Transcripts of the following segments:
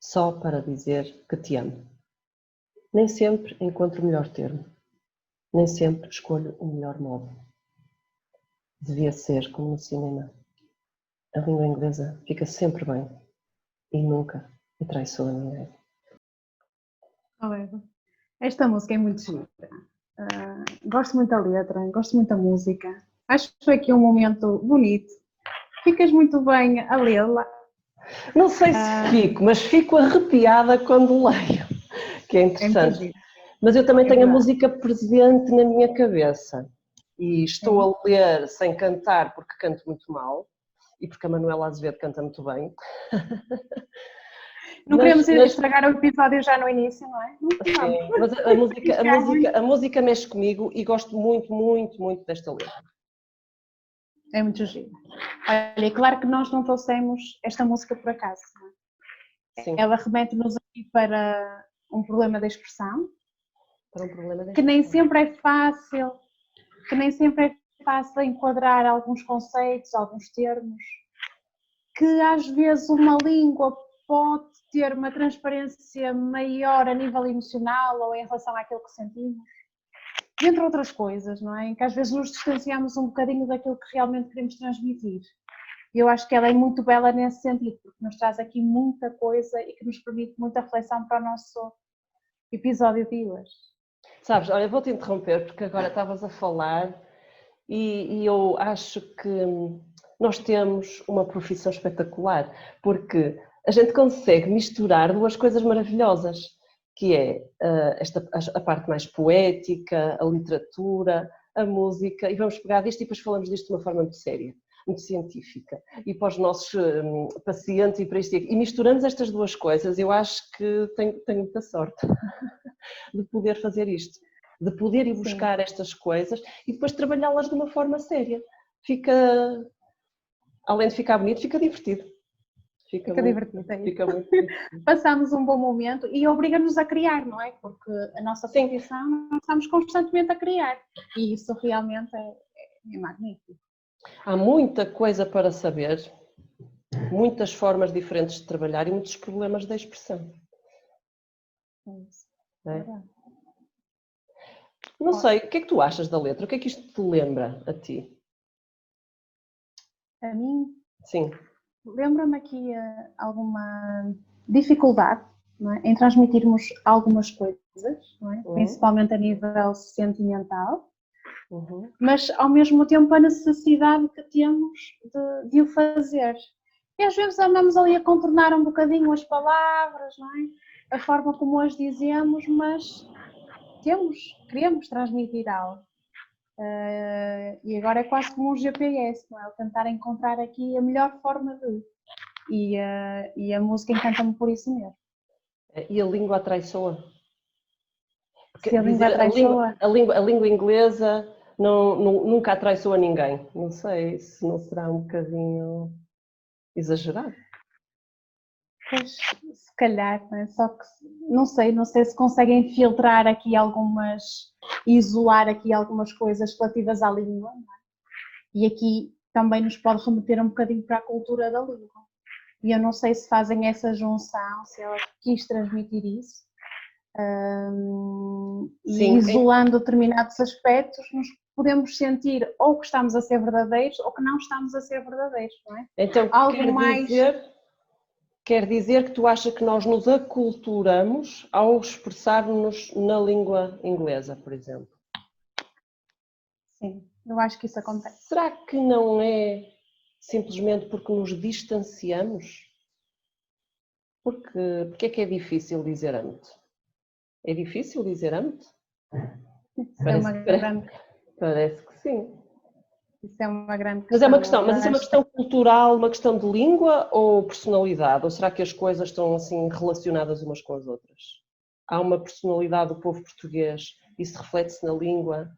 só para dizer que te amo. Nem sempre encontro o melhor termo, nem sempre escolho o melhor modo. Devia ser como no cinema. A língua inglesa fica sempre bem e nunca traiçoa ninguém. Esta música é muito gira. Gosto muito da letra, gosto muito da música. Acho que foi aqui um momento bonito. Ficas muito bem a lê-la. Não sei se fico, mas fico arrepiada quando leio, que é interessante. Mas eu também tenho a música presente na minha cabeça e estou a ler sem cantar porque canto muito mal e porque a Manuela Azevedo canta muito bem. Não queremos estragar o episódio já no início, não é? Sim, mas a música mexe comigo e gosto muito, muito, muito desta letra. É muito giro. Olha, é claro que nós não trouxemos esta música por acaso, não é? Sim. Ela remete-nos aqui para um problema da expressão, que nem sempre é fácil, enquadrar alguns conceitos, alguns termos, que às vezes uma língua pode ter uma transparência maior a nível emocional ou em relação àquilo que sentimos, entre outras coisas, não é? Que às vezes nos distanciamos um bocadinho daquilo que realmente queremos transmitir. E eu acho que ela é muito bela nesse sentido, porque nos traz aqui muita coisa e que nos permite muita reflexão para o nosso episódio de hoje. Sabes, olha, vou-te interromper porque agora estavas a falar e eu acho que nós temos uma profissão espetacular, porque a gente consegue misturar duas coisas maravilhosas, que é a parte mais poética, a literatura, a música, e vamos pegar disto e depois falamos disto de uma forma muito séria, muito científica, e para os nossos pacientes e para isto e misturamos estas duas coisas. Eu acho que tenho muita sorte de poder fazer isto, de poder ir buscar estas coisas e depois trabalhá-las de uma forma séria. Além de ficar bonito, fica divertido. Fica divertido. Fica muito divertido. Passamos um bom momento e obriga-nos a criar, não é? Porque a nossa profissão nós estamos constantemente a criar e isso realmente é magnífico. Há muita coisa para saber, muitas formas diferentes de trabalhar e muitos problemas da expressão. É? Não sei, o que é que tu achas da letra? O que é que isto te lembra a ti? A mim? Sim. Lembra-me aqui alguma dificuldade, não é? Em transmitirmos algumas coisas, não é? Principalmente a nível sentimental, mas ao mesmo tempo a necessidade que temos de o fazer. E às vezes andamos ali a contornar um bocadinho as palavras, não é? A forma como as dizemos, mas queremos transmitir algo. E agora é quase como um GPS, não é? Tentar encontrar aqui a melhor forma de. E a música encanta-me por isso mesmo. E a língua atraiçoa? Se a língua atraiçoa? A língua inglesa nunca atraiçoa ninguém. Não sei se não será um bocadinho exagerado. Pois, se calhar, não é? Só que não sei se conseguem filtrar aqui isolar aqui algumas coisas relativas à língua, não é? E aqui também nos pode remeter um bocadinho para a cultura da língua. E eu não sei se fazem essa junção, se ela quis transmitir isso, e isolando determinados aspectos, nos podemos sentir ou que estamos a ser verdadeiros ou que não estamos a ser verdadeiros, não é? Então, quer dizer que tu achas que nós nos aculturamos ao expressar-nos na língua inglesa, por exemplo? Sim, eu acho que isso acontece. Será que não é simplesmente porque nos distanciamos? Porque é que é difícil dizer amo-te? É difícil dizer amo-te? Parece que sim. Isso é uma grande questão. Mas é uma questão, mas isso é uma questão cultural, uma questão de língua ou personalidade? Ou será que as coisas estão assim relacionadas umas com as outras? Há uma personalidade do povo português, isso reflete-se na língua?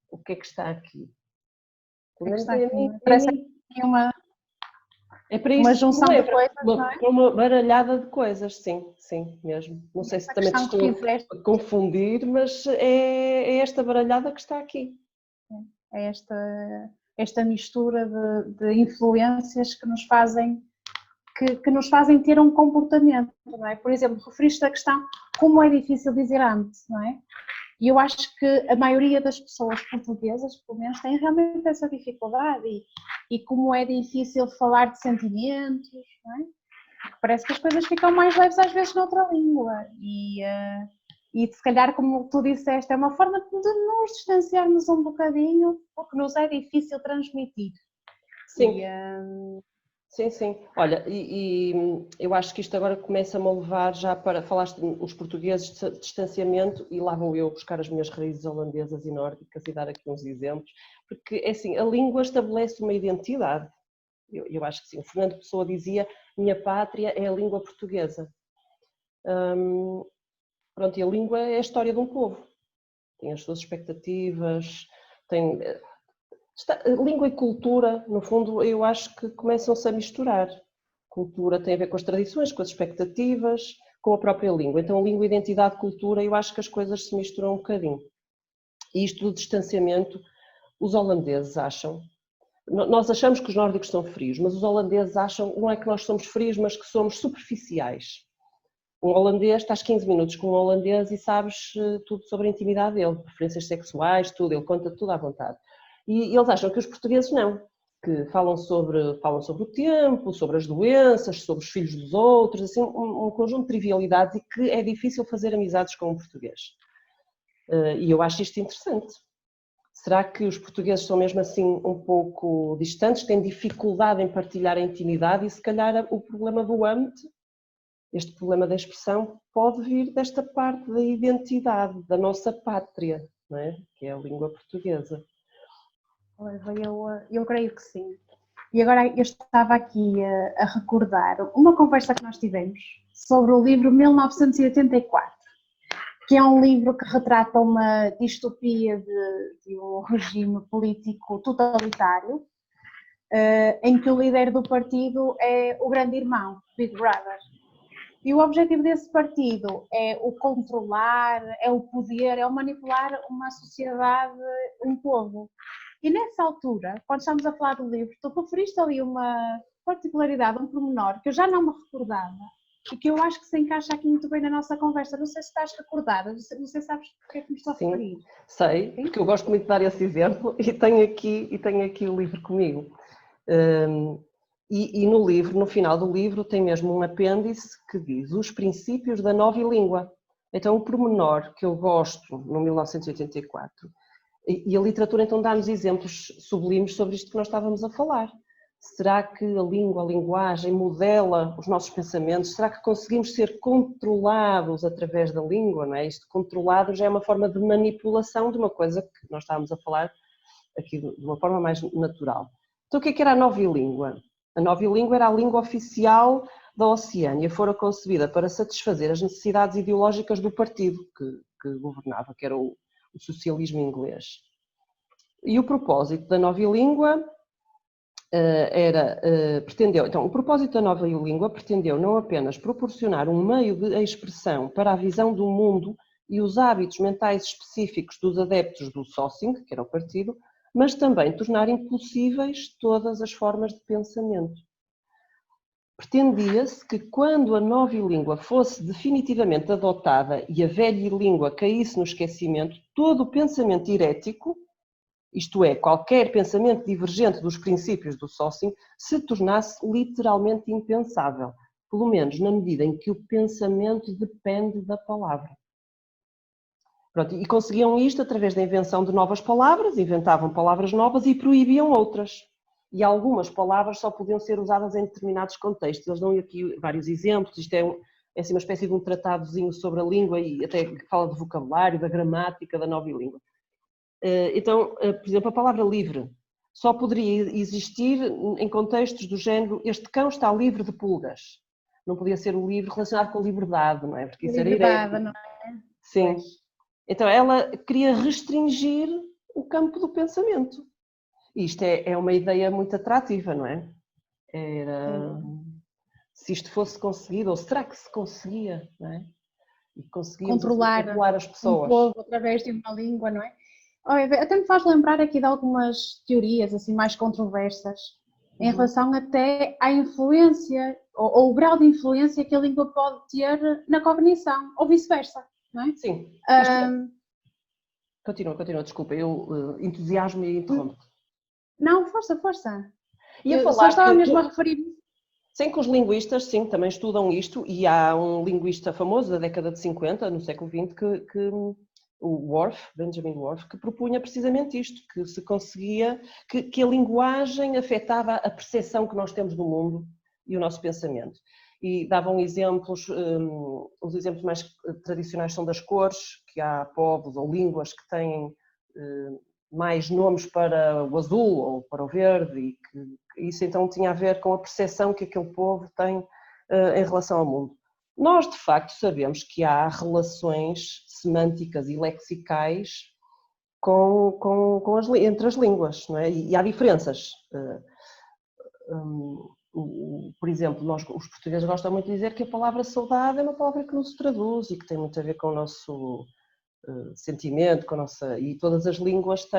O que é que está aqui? Parece que uma junção de coisas, não é? Uma baralhada de coisas, sim, mesmo. Não sei se também te estou a confundir, mas é esta baralhada que está aqui. É esta mistura de influências que nos fazem que nos fazem ter um comportamento, não é? Por exemplo, referiste a questão como é difícil dizer antes, não é? E eu acho que a maioria das pessoas portuguesas, pelo menos, têm realmente essa dificuldade e como é difícil falar de sentimentos, não é? Porque parece que as coisas ficam mais leves às vezes noutra língua e se calhar, como tu disseste, é uma forma de nos distanciarmos um bocadinho, porque nos é difícil transmitir. Sim. Sim. Olha, eu acho que isto agora começa-me a levar já para, falaste os portugueses de distanciamento e lá vou eu buscar as minhas raízes holandesas e nórdicas e dar aqui uns exemplos, porque é assim, a língua estabelece uma identidade. Eu acho que sim, o Fernando Pessoa dizia, minha pátria é a língua portuguesa. Pronto, e a língua é a história de um povo, tem as suas expectativas, tem... Língua e cultura, no fundo, eu acho que começam-se a misturar. Cultura tem a ver com as tradições, com as expectativas, com a própria língua. Então, língua, identidade, cultura, eu acho que as coisas se misturam um bocadinho. E isto do distanciamento, os holandeses acham, nós achamos que os nórdicos são frios, mas os holandeses acham, não é que nós somos frios, mas que somos superficiais. Um holandês, estás 15 minutos com um holandês e sabes tudo sobre a intimidade dele, preferências sexuais, tudo, ele conta tudo à vontade. E eles acham que os portugueses não, que falam sobre o tempo, sobre as doenças, sobre os filhos dos outros, assim, um conjunto de trivialidades e que é difícil fazer amizades com um português. E eu acho isto interessante. Será que os portugueses são mesmo assim um pouco distantes, têm dificuldade em partilhar a intimidade e se calhar o problema do âmbito, este problema da expressão, pode vir desta parte da identidade, da nossa pátria, não é? Que é a língua portuguesa. Eu creio que sim. E agora eu estava aqui a recordar uma conversa que nós tivemos sobre o livro 1984, que é um livro que retrata uma distopia de um regime político totalitário, em que o líder do partido é o grande irmão, Big Brother. E o objetivo desse partido é o controlar, é o poder, é o manipular uma sociedade, um povo. E nessa altura, quando estamos a falar do livro, tu referiste ali uma particularidade, um pormenor, que eu já não me recordava e que eu acho que se encaixa aqui muito bem na nossa conversa. Não sei se estás recordada, não sei se sabes porque é que me estou a referir. Sei, porque eu gosto muito de dar esse exemplo e tenho aqui o livro comigo. E no livro, no final do livro, tem mesmo um apêndice que diz os princípios da nova língua. Então, o pormenor que eu gosto no 1984, e a literatura então dá-nos exemplos sublimes sobre isto que nós estávamos a falar. Será que a língua, a linguagem modela os nossos pensamentos? Será que conseguimos ser controlados através da língua? Não é? Isto controlado já é uma forma de manipulação de uma coisa que nós estávamos a falar aqui de uma forma mais natural. Então, o que era a nova língua? A nova língua era a língua oficial da Oceânia, fora concebida para satisfazer as necessidades ideológicas do partido que governava, que era o socialismo inglês. E o propósito da nova língua o propósito da nova língua pretendeu não apenas proporcionar um meio de expressão para a visão do mundo e os hábitos mentais específicos dos adeptos do Socing, que era o partido, mas também tornar impossíveis todas as formas de pensamento. Pretendia-se que quando a nova língua fosse definitivamente adotada e a velha língua caísse no esquecimento, todo o pensamento herético, isto é, qualquer pensamento divergente dos princípios do Socing, se tornasse literalmente impensável, pelo menos na medida em que o pensamento depende da palavra. Pronto, e conseguiam isto através da invenção de novas palavras, inventavam palavras novas e proibiam outras. E algumas palavras só podiam ser usadas em determinados contextos. Eles dão aqui vários exemplos, isto é assim uma espécie de um tratadozinho sobre a língua e até que fala de vocabulário, da gramática da nova língua. Então, por exemplo, a palavra livre só poderia existir em contextos do género este cão está livre de pulgas. Não podia ser o livre relacionado com a liberdade, não é? Porque isso era herético. Não é? Sim. Então, ela queria restringir o campo do pensamento. E isto é uma ideia muito atrativa, não é? Se isto fosse conseguido, ou será que se conseguia, não é? E conseguimos controlar as pessoas. Um povo através de uma língua, não é? Até me faz lembrar aqui de algumas teorias assim mais controversas, em relação até à influência ou o grau de influência que a língua pode ter na cognição, ou vice-versa, não é? Sim. Continua, desculpa, eu entusiasmo e interrompo. Não, força. Ia Eu falar só estava mesmo a referir. Sim, que os linguistas, sim, também estudam isto, e há um linguista famoso da década de 50, no século XX, o Benjamin Worf, que propunha precisamente isto, que se conseguia, que a linguagem afetava a percepção que nós temos do mundo e o nosso pensamento. E davam exemplos, os exemplos mais tradicionais são das cores, que há povos ou línguas que têm mais nomes para o azul ou para o verde, e que isso então tinha a ver com a percepção que aquele povo tem em relação ao mundo. Nós, de facto, sabemos que há relações semânticas e lexicais entre as línguas, não é? E há diferenças. Por exemplo, os portugueses gostam muito de dizer que a palavra saudade é uma palavra que nos traduz e que tem muito a ver com o nosso sentimento, com a nossa... E todas as línguas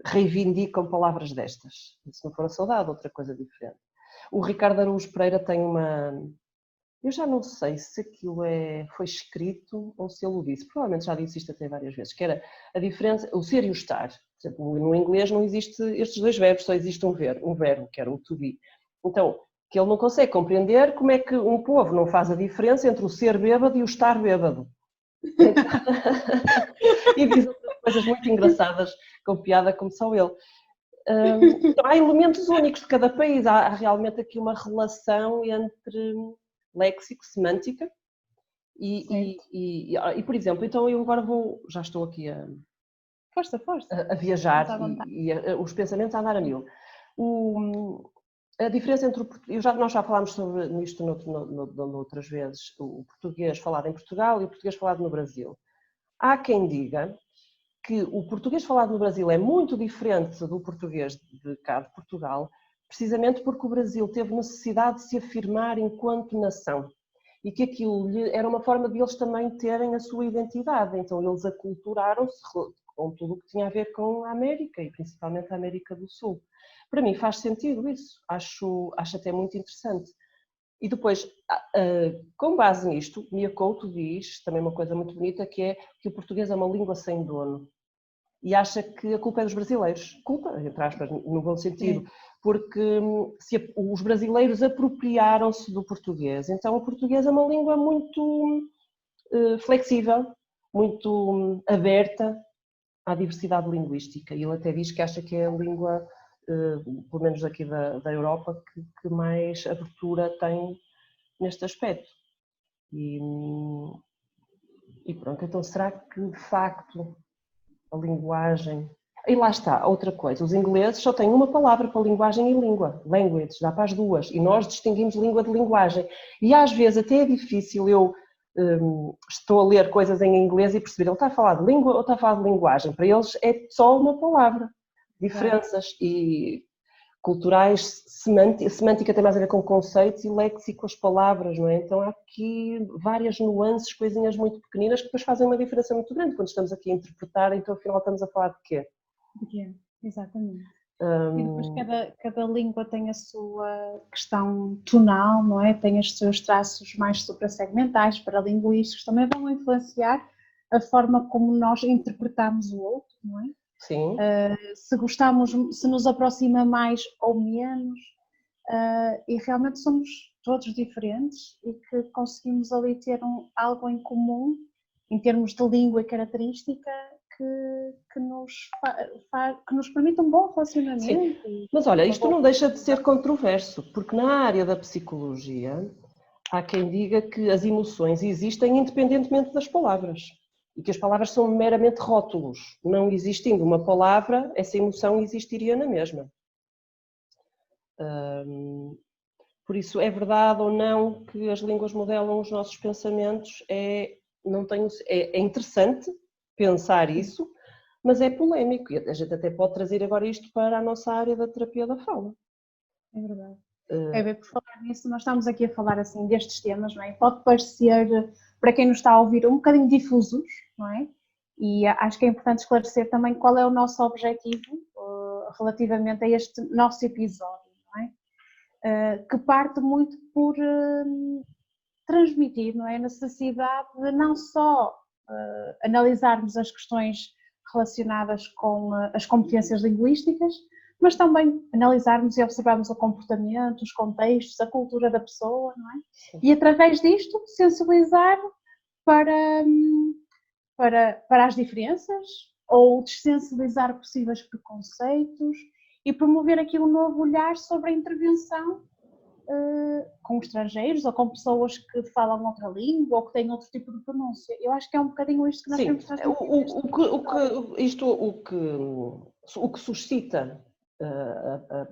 reivindicam palavras destas. Se não for a saudade, outra coisa diferente. O Ricardo Araújo Pereira tem uma... Eu já não sei se aquilo foi escrito ou se ele o disse, provavelmente já disse isto até várias vezes, que era a diferença, o ser e o estar. Por exemplo, no inglês não existe estes dois verbos, só existe um verbo, que era o to be. Então, que ele não consegue compreender como é que um povo não faz a diferença entre o ser bêbado e o estar bêbado. E diz outras coisas muito engraçadas, com piada como só ele. Então, há elementos únicos de cada país, há realmente aqui uma relação entre léxico, semântica e, por exemplo, então eu agora já estou aqui a viajar e os pensamentos a andar a mil. A diferença entre nós já falámos sobre isto noutras vezes, o português falado em Portugal e o português falado no Brasil. Há quem diga que o português falado no Brasil é muito diferente do português de cá de Portugal, precisamente porque o Brasil teve necessidade de se afirmar enquanto nação e que aquilo era uma forma de eles também terem a sua identidade. Então eles aculturaram-se com tudo o que tinha a ver com a América e principalmente a América do Sul. Para mim faz sentido isso, acho até muito interessante. E depois, com base nisto, Mia Couto diz também uma coisa muito bonita, que é que o português é uma língua sem dono. E acha que a culpa é dos brasileiros. Culpa, entre aspas, no bom sentido, porque os brasileiros apropriaram-se do português. Então, o português é uma língua muito flexível, muito aberta à diversidade linguística. E ele até diz que acha que é a língua, pelo menos aqui da Europa, que mais abertura tem neste aspecto. E pronto, então será que de facto a linguagem... E lá está, outra coisa, os ingleses só têm uma palavra para linguagem e língua, language, dá para as duas, e nós distinguimos língua de linguagem. E às vezes até é difícil, eu estou a ler coisas em inglês e perceber, ele está a falar de língua ou está a falar de linguagem? Para eles é só uma palavra. Diferenças e culturais, semântica tem mais a ver com conceitos e léxico, as palavras, não é? Então há aqui várias nuances, coisinhas muito pequeninas que depois fazem uma diferença muito grande quando estamos aqui a interpretar, então afinal estamos a falar de quê? De quê? Exatamente. E depois cada língua tem a sua questão tonal, não é? Tem os seus traços mais suprassegmentais, paralinguísticos, também vão influenciar a forma como nós interpretamos o outro, não é? Sim. Se gostamos, se nos aproxima mais ou menos, e realmente somos todos diferentes e que conseguimos ali ter algo em comum em termos de língua e característica que nos permite um bom relacionamento. Mas olha, isto não deixa de ser controverso, porque na área da psicologia há quem diga que as emoções existem independentemente das palavras e que as palavras são meramente rótulos. Não existindo uma palavra, essa emoção existiria na mesma. Por isso, é verdade ou não que as línguas modelam os nossos pensamentos? É interessante pensar isso, mas é polémico e a gente até pode trazer agora isto para a nossa área da terapia da fala. É verdade. É bem, por falar nisso, nós estamos aqui a falar assim destes temas, não é? Pode parecer, para quem nos está a ouvir, um bocadinho difusos, não é? E acho que é importante esclarecer também qual é o nosso objetivo relativamente a este nosso episódio, não é? Que parte muito por transmitir, não é? A necessidade de não só analisarmos as questões relacionadas com as competências linguísticas, mas também analisarmos e observarmos o comportamento, os contextos, a cultura da pessoa, não é? Sim. E através disto sensibilizar para as diferenças ou desensibilizar possíveis preconceitos e promover aqui um novo olhar sobre a intervenção com estrangeiros ou com pessoas que falam outra língua ou que têm outro tipo de pronúncia. Eu acho que é um bocadinho isto que nós temos que o que suscita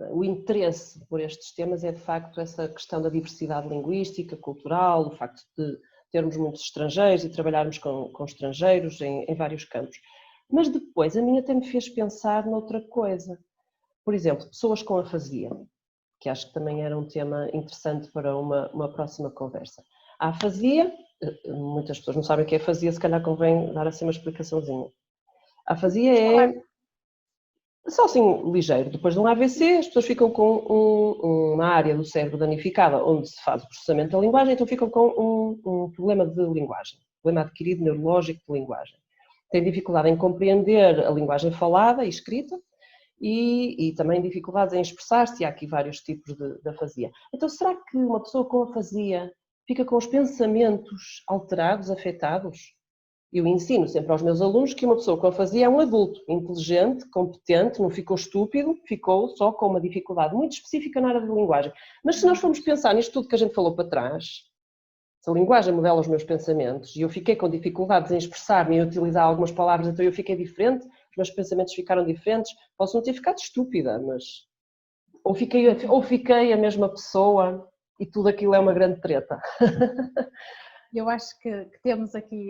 o interesse por estes temas é de facto essa questão da diversidade linguística, cultural, o facto de termos muitos estrangeiros e trabalharmos com estrangeiros em vários campos. Mas depois a mim até me fez pensar noutra coisa. Por exemplo, pessoas com afasia, que acho que também era um tema interessante para uma próxima conversa. A afasia, muitas pessoas não sabem o que é afasia, se calhar convém dar assim uma explicaçãozinha. A afasia é só assim ligeiro. Depois de um AVC, as pessoas ficam com uma área do cérebro danificada onde se faz o processamento da linguagem, então ficam com um problema de linguagem, problema adquirido neurológico de linguagem. Têm dificuldade em compreender a linguagem falada e escrita e também dificuldades em expressar-se, e há aqui vários tipos de afasia. Então, será que uma pessoa com afasia fica com os pensamentos alterados, afetados? Eu ensino sempre aos meus alunos que uma pessoa com afasia é um adulto inteligente, competente, não ficou estúpido, ficou só com uma dificuldade muito específica na área da linguagem. Mas se nós formos pensar nisto tudo que a gente falou para trás, se a linguagem modela os meus pensamentos e eu fiquei com dificuldades em expressar-me e utilizar algumas palavras, então eu fiquei diferente, os meus pensamentos ficaram diferentes, posso não ter ficado estúpida, mas ou fiquei a mesma pessoa e tudo aquilo é uma grande treta. Eu acho que temos aqui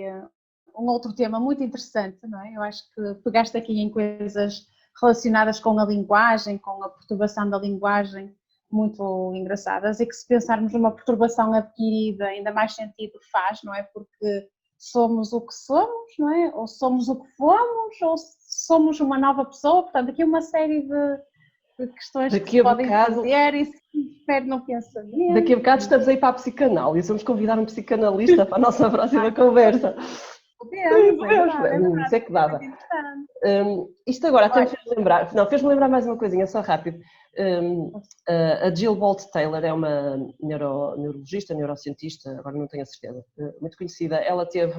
um outro tema muito interessante, não é? Eu acho que pegaste aqui em coisas relacionadas com a linguagem, com a perturbação da linguagem, muito engraçadas, e que se pensarmos numa perturbação adquirida, ainda mais sentido faz, não é? Porque somos o que somos, não é? Ou somos o que fomos, ou somos uma nova pessoa, portanto, aqui uma série de questões que se podem fazer e se difere no pensamento. Daqui a bocado estamos aí para a psicanálise, vamos convidar um psicanalista para a nossa próxima conversa. Isso é que dava. Isto agora até me fez-me lembrar mais uma coisinha, só rápido. A Jill Bolte Taylor é uma neurologista, neurocientista, agora não tenho a certeza, muito conhecida. Ela teve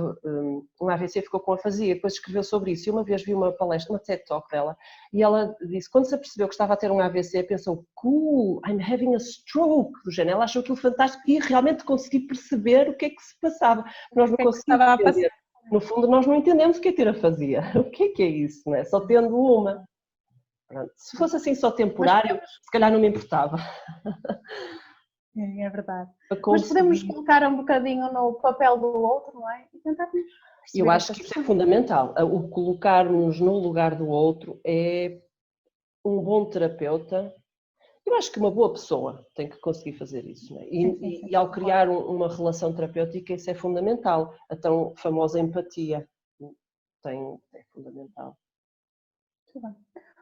um AVC, ficou com afasia, depois escreveu sobre isso. E uma vez vi uma palestra, uma TED Talk dela, e ela disse, quando se apercebeu que estava a ter um AVC, pensou, cool, I'm having a stroke, do género. Ela achou aquilo fantástico e realmente consegui perceber o que é que se passava. Nós não conseguimos entender. No fundo, nós não entendemos o que é ter afasia. O que é isso, não é? Só tendo uma. Pronto. Se fosse assim só temporário, se calhar não me importava. É verdade. Mas podemos colocar um bocadinho no papel do outro, não é? E tentar perceber. Eu acho que isso é fundamental. O colocar-nos no lugar do outro é um bom terapeuta. Eu acho que uma boa pessoa tem que conseguir fazer isso, não é? E ao criar uma relação terapêutica, isso é fundamental. A tão famosa empatia é fundamental. Muito bem.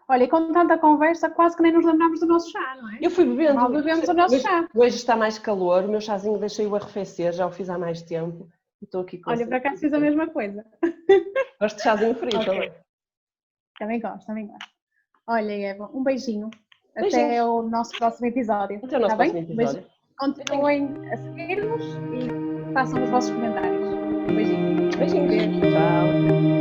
Olha, e com tanta conversa, quase que nem nos lembramos do nosso chá, não é? Eu fui bebendo. Nós bebemos o nosso chá. Hoje está mais calor, o meu chazinho deixei-o arrefecer, já o fiz há mais tempo. Estou aqui com Olha, para cá fiz a mesma coisa. Gosto de chazinho frio também. Também gosto. Olha, Eva, um beijinho. Até o nosso próximo episódio. Até o nosso próximo episódio. Continuem a seguir-nos e façam os vossos comentários. Um beijinho. Beijinhos. Tchau.